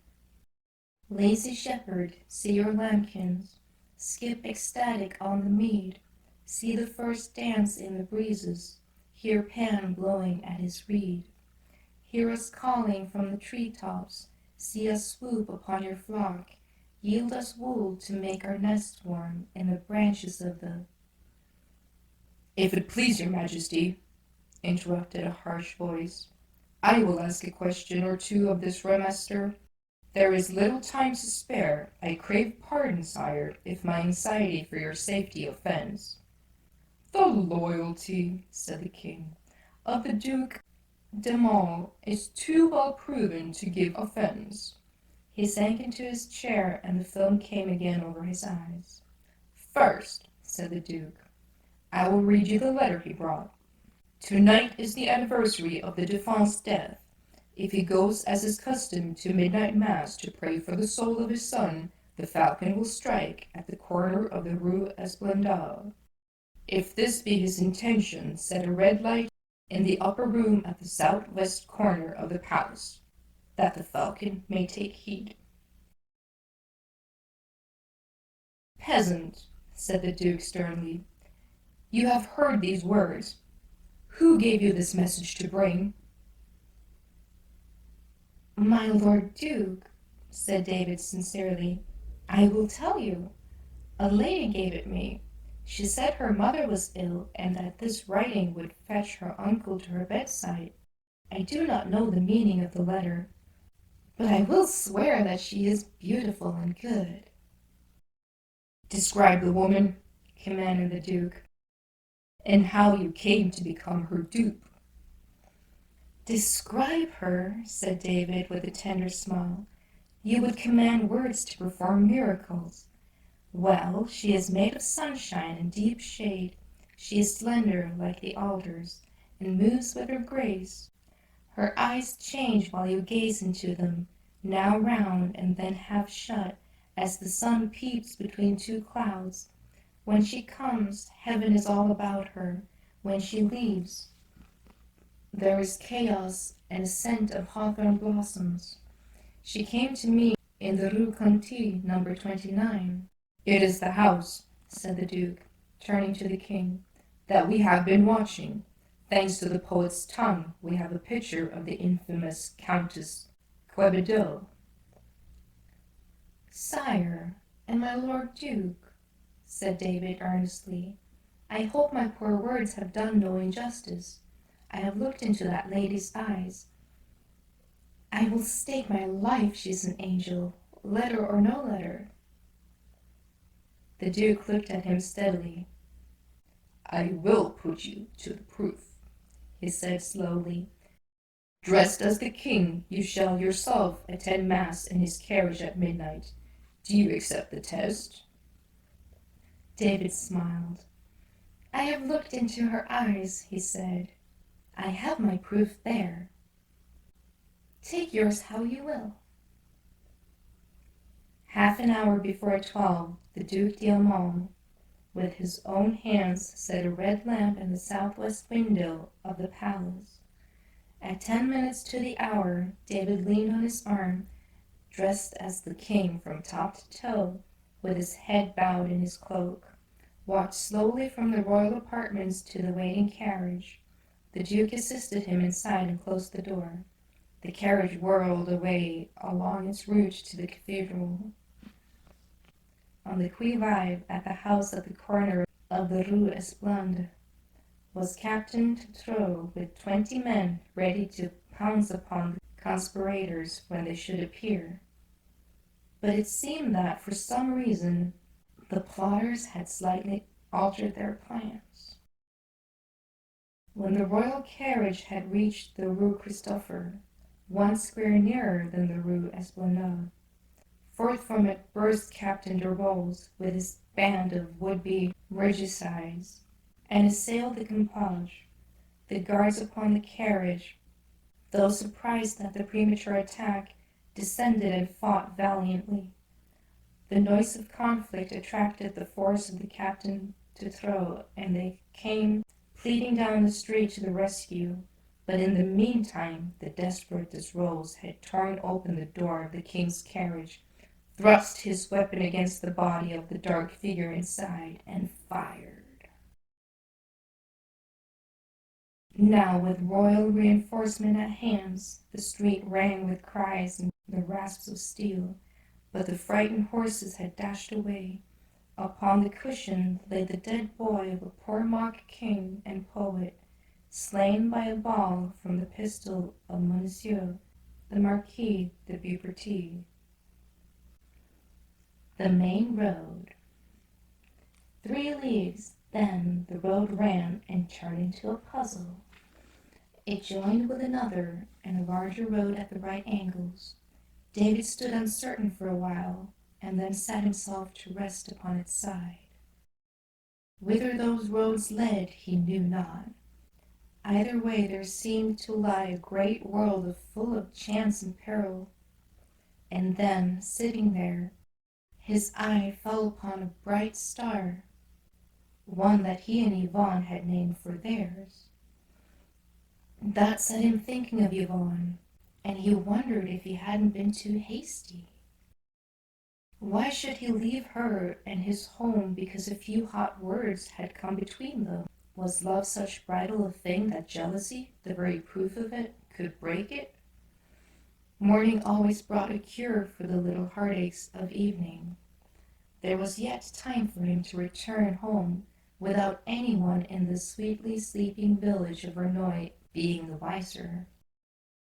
Lazy shepherd, see your lambkins skip ecstatic on the mead. See the first dance in the breezes. Hear Pan blowing at his reed. Hear us calling from the tree-tops. See us swoop upon your flock. Yield us wool to make our nest warm in the branches of the... If it please your majesty, interrupted a harsh voice, I will ask a question or two of this remaster. There is little time to spare. I crave pardon, sire, if my anxiety for your safety offends. The loyalty, said the king, of the Duke d'Aumale is too well proven to give offence. He sank into his chair, and the film came again over his eyes. First, said the duke, I will read you the letter he brought. Tonight is the anniversary of the Dauphin's death. If he goes as is custom to midnight mass to pray for the soul of his son, the falcon will strike at the corner of the Rue Esplendide. If this be his intention, set a red light in the upper room at the southwest corner of the palace, that the falcon may take heed. Peasant, said the duke sternly, you have heard these words. Who gave you this message to bring? My lord Duke, said David sincerely, I will tell you. A lady gave it me. She said her mother was ill, and that this writing would fetch her uncle to her bedside. I do not know the meaning of the letter, but I will swear that she is beautiful and good. Describe the woman, commanded the duke, and how you came to become her dupe. Describe her, said David with a tender smile. You would command words to perform miracles. Well, she is made of sunshine and deep shade. She is slender like the alders, and moves with her grace. Her eyes change while you gaze into them, now round and then half shut, as the sun peeps between two clouds. When she comes, heaven is all about her. When she leaves, there is chaos and a scent of hawthorn blossoms. She came to me in the Rue Conti, number 29. It is the house, said the Duke, turning to the king, that we have been watching. Thanks to the poet's tongue, we have a picture of the infamous Countess Quebedeau. Sire, and my lord Duke, said David earnestly, I hope my poor words have done no injustice. I have looked into that lady's eyes. I will stake my life she is an angel, letter or no letter. The Duke looked at him steadily. I will put you to the proof, he said slowly. Dressed as the king, you shall yourself attend mass in his carriage at midnight. Do you accept the test? David smiled. I have looked into her eyes, he said. I have my proof there. Take yours how you will. Half an hour before 12, the Duc d'Aumale, with his own hands, set a red lamp in the southwest window of the palace. At 10 minutes to the hour, David leaned on his arm, dressed as the king from top to toe, with his head bowed in his cloak, walked slowly from the royal apartments to the waiting carriage. The Duke assisted him inside and closed the door. The carriage whirled away along its route to the cathedral. On the qui vive at the house at the corner of the Rue Esplende was Captain Tutreau with 20 men ready to pounce upon the conspirators when they should appear. But it seemed that, for some reason, the plotters had slightly altered their plans. When the royal carriage had reached the Rue Christophe, 1 square nearer than the Rue Esplendide, forth from it burst Captain de Rolls with his band of would-be regicides, and assailed the compage. The guards upon the carriage, though surprised at the premature attack, descended and fought valiantly. The noise of conflict attracted the force of the Captain Tutreau, and they came pleading down the street to the rescue. But in the meantime, the desperate Desrolles had torn open the door of the king's carriage, thrust his weapon against the body of the dark figure inside, and fired. Now, with royal reinforcement at hands, the street rang with cries and the rasps of steel, but the frightened horses had dashed away. Upon the cushion lay the dead boy of a poor mock king and poet, slain by a ball from the pistol of Monsieur, the Marquis de Beaupertuis. The main road. 3 leagues, then the road ran and turned into a puzzle. It joined with another and a larger road at the right angles. David stood uncertain for a while, and then sat himself to rest upon its side. Whither those roads led he knew not. Either way there seemed to lie a great world full of chance and peril. And then, sitting there, his eye fell upon a bright star, one that he and Yvonne had named for theirs. That set him thinking of Yvonne, and he wondered if he hadn't been too hasty. Why should he leave her and his home because a few hot words had come between them? Was love such brittle a thing that jealousy, the very proof of it, could break it? Morning always brought a cure for the little heartaches of evening. There was yet time for him to return home without anyone in the sweetly sleeping village of Verneuil being the wiser.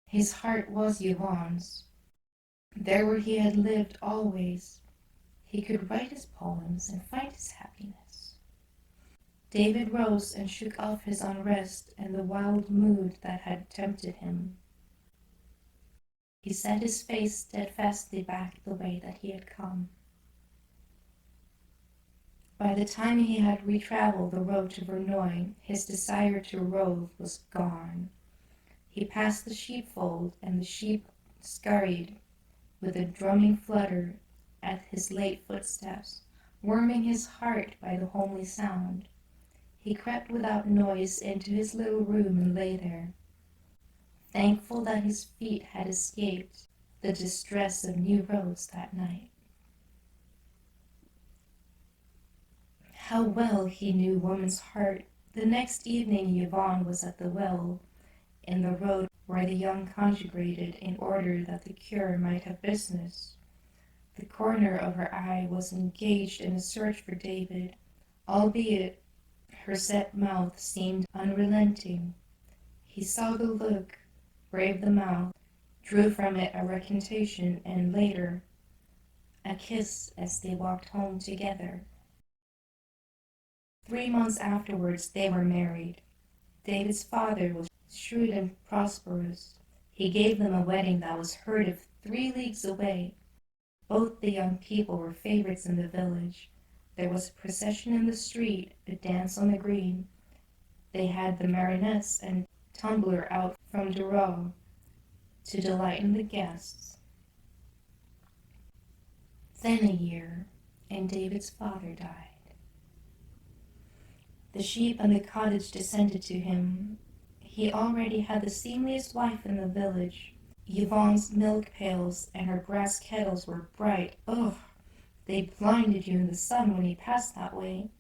His heart was Yvonne's. There where he had lived always, he could write his poems and find his happiness. David rose and shook off his unrest and the wild mood that had tempted him. He set his face steadfastly back the way that he had come. By the time he had retraveled the road to Verneuil, his desire to rove was gone. He passed the sheepfold, and the sheep scurried with a drumming flutter at his late footsteps, warming his heart by the homely sound. He crept without noise into his little room and lay there, thankful that his feet had escaped the distress of new roads that night. How well he knew woman's heart. The next evening Yvonne was at the well in the road where the young conjugated in order that the cure might have business. The corner of her eye was engaged in a search for David, albeit her set mouth seemed unrelenting. He saw the look, braved the mouth, drew from it a recantation, and later a kiss as they walked home together. 3 months afterwards they were married. David's father was shrewd and prosperous. He gave them a wedding that was heard of 3 leagues away. Both the young people were favorites in the village. There was a procession in the street, a dance on the green. They had the marionettes and tumbler out from Durand to delight in the guests. Then a year, and David's father died. The sheep and the cottage descended to him. He already had the seemliest wife in the village. Yvonne's milk pails and her brass kettles were bright. Ugh! They blinded you in the sun when you passed that way.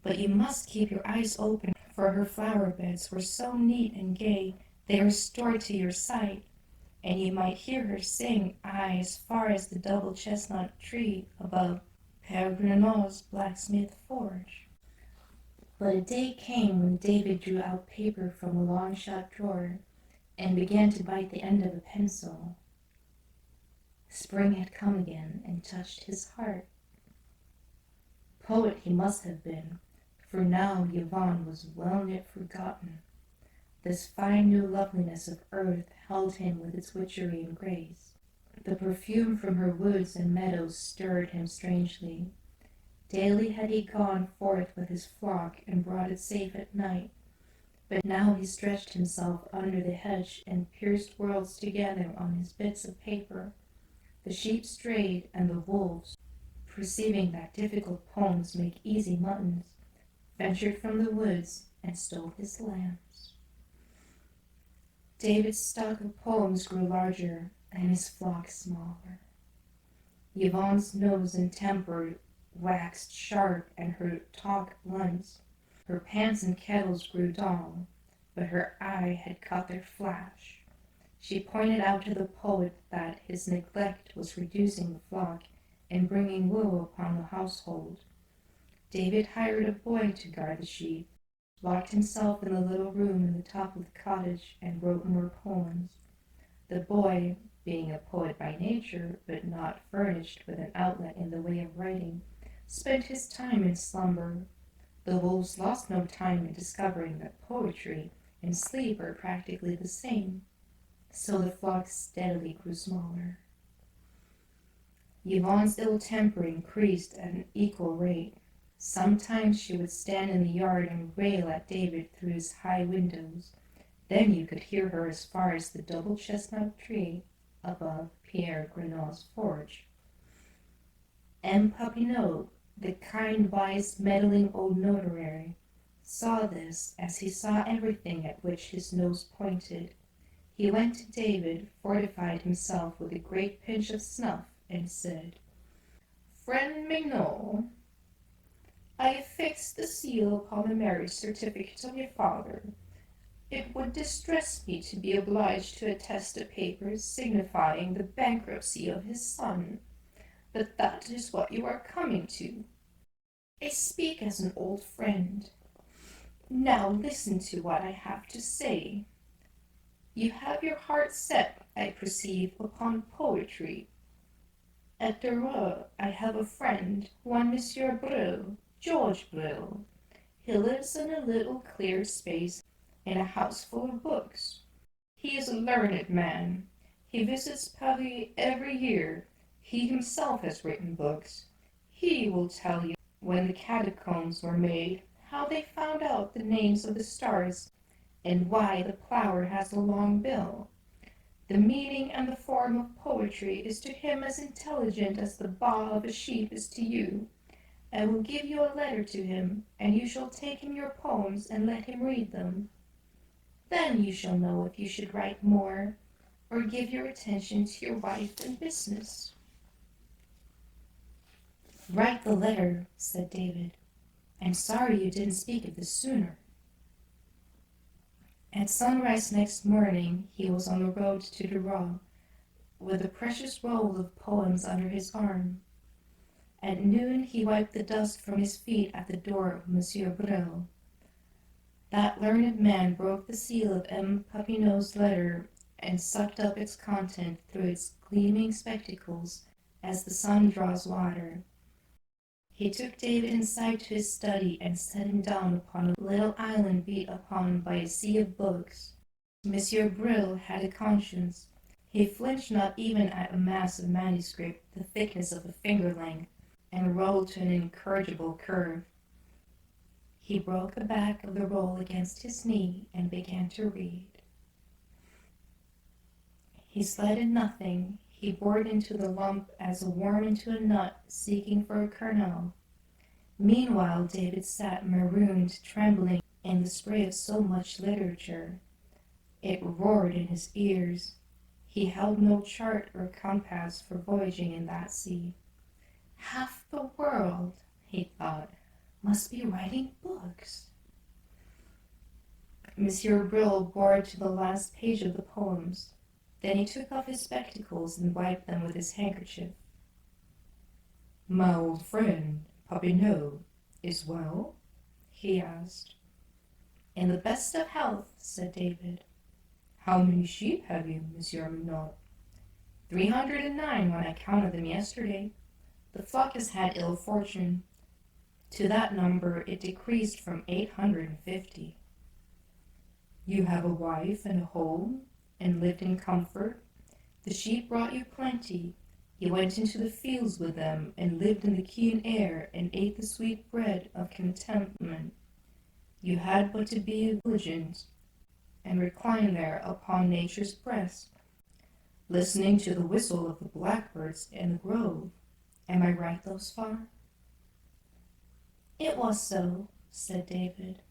But you must keep your eyes open, for her flower beds were so neat and gay they restored to your sight, and you might hear her sing, aye, as far as the double chestnut tree above Père Grenot's blacksmith forge. But a day came when David drew out paper from a long shut drawer and began to bite the end of a pencil. Spring had come again and touched his heart. Poet he must have been, for now Yvonne was well nigh forgotten. This fine new loveliness of earth held him with its witchery and grace. The perfume from her woods and meadows stirred him strangely. Daily had he gone forth with his flock and brought it safe at night, but now he stretched himself under the hedge and pierced worlds together on his bits of paper. The sheep strayed, and the wolves, perceiving that difficult poems make easy muttons, ventured from the woods and stole his lambs. David's stock of poems grew larger, and his flock smaller. Yvonne's nose and temper waxed sharp, and her talk blunt. Her pans and kettles grew dull, but her eye had caught their flash. She pointed out to the poet that his neglect was reducing the flock and bringing woe upon the household. David hired a boy to guard the sheep, locked himself in the little room in the top of the cottage, and wrote more poems. The boy, being a poet by nature, but not furnished with an outlet in the way of writing, spent his time in slumber. The wolves lost no time in discovering that poetry and sleep are practically the same, so the flock steadily grew smaller. Yvonne's ill temper increased at an equal rate. Sometimes she would stand in the yard and rail at David through his high windows. Then you could hear her as far as the double chestnut tree above Pierre Grenot's forge. M. Papineau, the kind, wise, meddling old notary, saw this as he saw everything at which his nose pointed. He went to David, fortified himself with a great pinch of snuff, and said, "Friend Mignot, I have fixed the seal upon the marriage certificate of your father. It would distress me to be obliged to attest a paper signifying the bankruptcy of his son, but that is what you are coming to. I speak as an old friend. Now listen to what I have to say. You have your heart set, I perceive, upon poetry. At Dreux I have a friend, one Monsieur Bril, George Bril. He lives in a little cleared space in a house full of books. He is a learned man. He visits Paris every year. He himself has written books. He will tell you when the catacombs were made, how they found out the names of the stars, and why the plower has a long bill. The meaning and the form of poetry is to him as intelligent as the baa of a sheep is to you. I will give you a letter to him, and you shall take him your poems and let him read them. Then you shall know if you should write more, or give your attention to your wife and business." "Write the letter," said David. "I'm sorry you didn't speak of this sooner." At sunrise next morning he was on the road to Durand, with a precious roll of poems under his arm. At noon he wiped the dust from his feet at the door of Monsieur Bril. That learned man broke the seal of M. Papineau's letter and sucked up its content through its gleaming spectacles as the sun draws water. He took David inside to his study and set him down upon a little island beat upon by a sea of books. Monsieur Brill had a conscience. He flinched not even at a mass of manuscript the thickness of a finger length, and rolled to an incorrigible curve. He broke the back of the roll against his knee and began to read. He slighted nothing. He bored into the lump as a worm into a nut, seeking for a kernel. Meanwhile David sat marooned, trembling in the spray of so much literature. It roared in his ears. He held no chart or compass for voyaging in that sea. Half the world, he thought, must be writing books. Monsieur Brill bored to the last page of the poems. Then he took off his spectacles and wiped them with his handkerchief. My old friend, Papineau, is well? He asked. In the best of health, said David. How many sheep have you, Monsieur Minot? 309 when I counted them yesterday. The flock has had ill fortune. To that number it decreased from 850. You have a wife and a home, and lived in comfort? The sheep brought you plenty. You went into the fields with them, and lived in the keen air, and ate the sweet bread of contentment. You had but to be vigilant, and recline there upon nature's breast, listening to the whistle of the blackbirds in the grove. Am I right thus far? It was so, said David.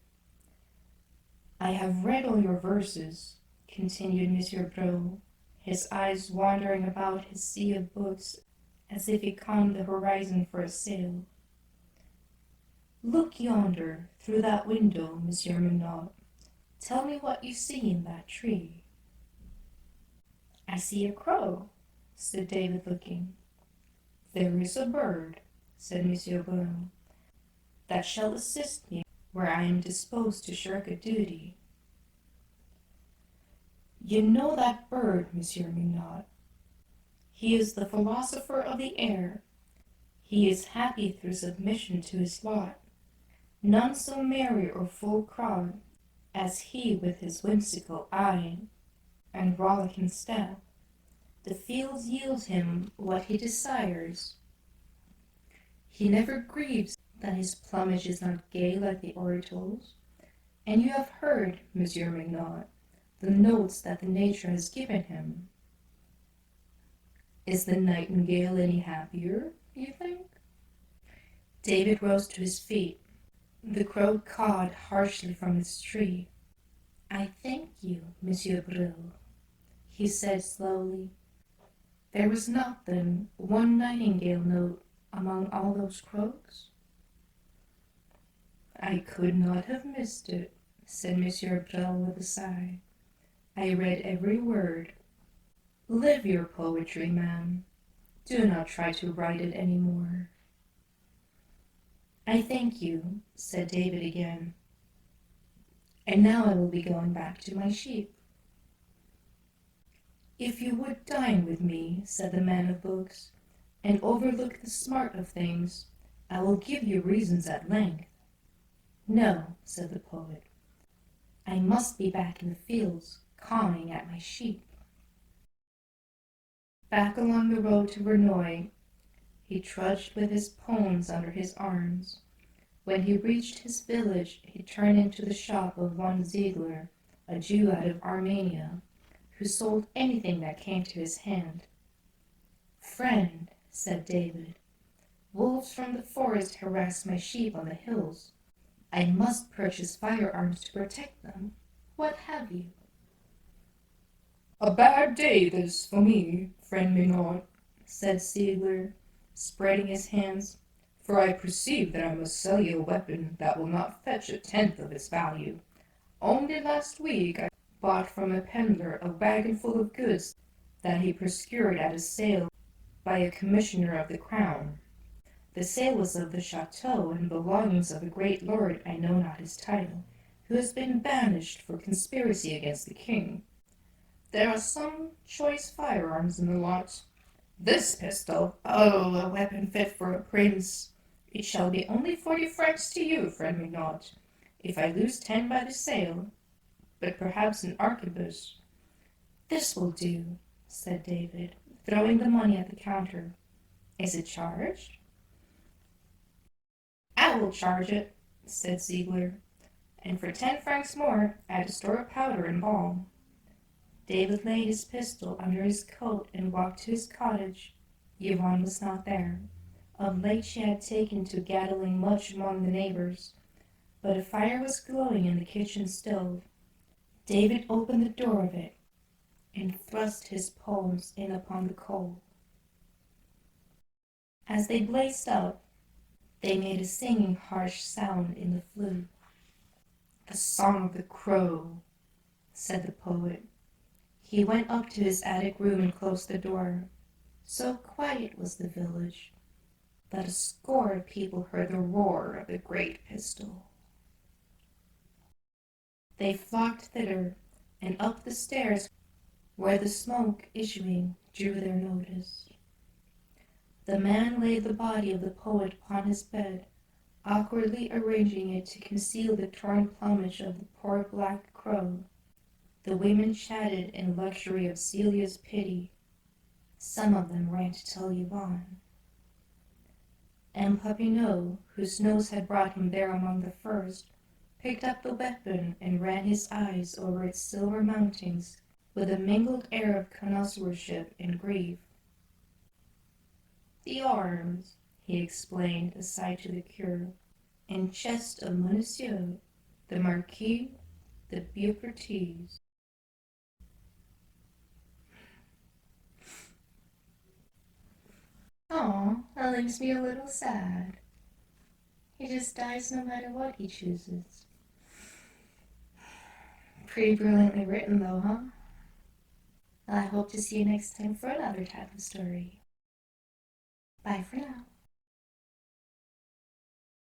I have read all your verses, continued Monsieur Brill, his eyes wandering about his sea of books as if he conned the horizon for a sail. Look yonder, through that window, Monsieur Minot. Tell me what you see in that tree. I see a crow, said David, looking. There is a bird, said Monsieur Brill, that shall assist me where I am disposed to shirk a duty. You know that bird, Monsieur Minot. He is the philosopher of the air. He is happy through submission to his lot. None so merry or full crowd as he with his whimsical eye and rollicking step. The fields yield him what he desires. He never grieves that his plumage is not gay like the orioles. And you have heard, Monsieur Minot, the notes that the nature has given him. Is the nightingale any happier, you think? David rose to his feet. The crow cawed harshly from its tree. I thank you, Monsieur Brill, he said slowly. There was not, then, one nightingale note among all those croaks? I could not have missed it, said Monsieur Brill with a sigh. I read every word. Live your poetry, man. Do not try to write it any more. I thank you, said David again. And now I will be going back to my sheep. If you would dine with me, said the man of books, and overlook the smart of things, I will give you reasons at length. No, said the poet. I must be back in the fields, cawing at my sheep. Back along the road to Verneuil, he trudged with his poems under his arms. When he reached his village, he turned into the shop of one Ziegler, a Jew out of Armenia, who sold anything that came to his hand. Friend, said David, wolves from the forest harass my sheep on the hills. I must purchase firearms to protect them. What have you? A bad day this for me, friend Minot, said Ziegler, spreading his hands, for I perceive that I must sell you a weapon that will not fetch a tenth of its value. Only last week I bought from a peddler a wagon full of goods that he procured at a sale by a commissioner of the crown. The sale was of the chateau and belongings of a great lord, I know not his title, who has been banished for conspiracy against the king. There are some choice firearms in the lot. This pistol, oh, a weapon fit for a prince. It shall be only 40 francs to you, friend McNaught, if I lose 10 by the sale, but perhaps an arquebus. This will do, said David, throwing the money at the counter. Is it charged? I will charge it, said Ziegler, and for 10 francs more add a store of powder and ball. David laid his pistol under his coat and walked to his cottage. Yvonne was not there. Of late she had taken to gaddling much among the neighbors, but a fire was glowing in the kitchen stove. David opened the door of it and thrust his palms in upon the coal. As they blazed up, they made a singing harsh sound in the flue. The song of the crow, said the poet. He went up to his attic room and closed the door. So quiet was the village that a score of people heard the roar of the great pistol. They flocked thither and up the stairs where the smoke issuing drew their notice. The man laid the body of the poet upon his bed, awkwardly arranging it to conceal the torn plumage of the poor black crow. The women chatted in luxury of Celia's pity. Some of them ran to tell Yvonne. M. Papineau, whose nose had brought him there among the first, picked up the weapon and ran his eyes over its silver mountings with a mingled air of connoisseurship and grief. The arms, he explained aside to the cure, and chest of Monsieur, the Marquis de Beaupertuys. Oh, that makes me a little sad. He just dies no matter what he chooses. Pretty brilliantly written though, huh? I hope to see you next time for another type of story. Bye for now.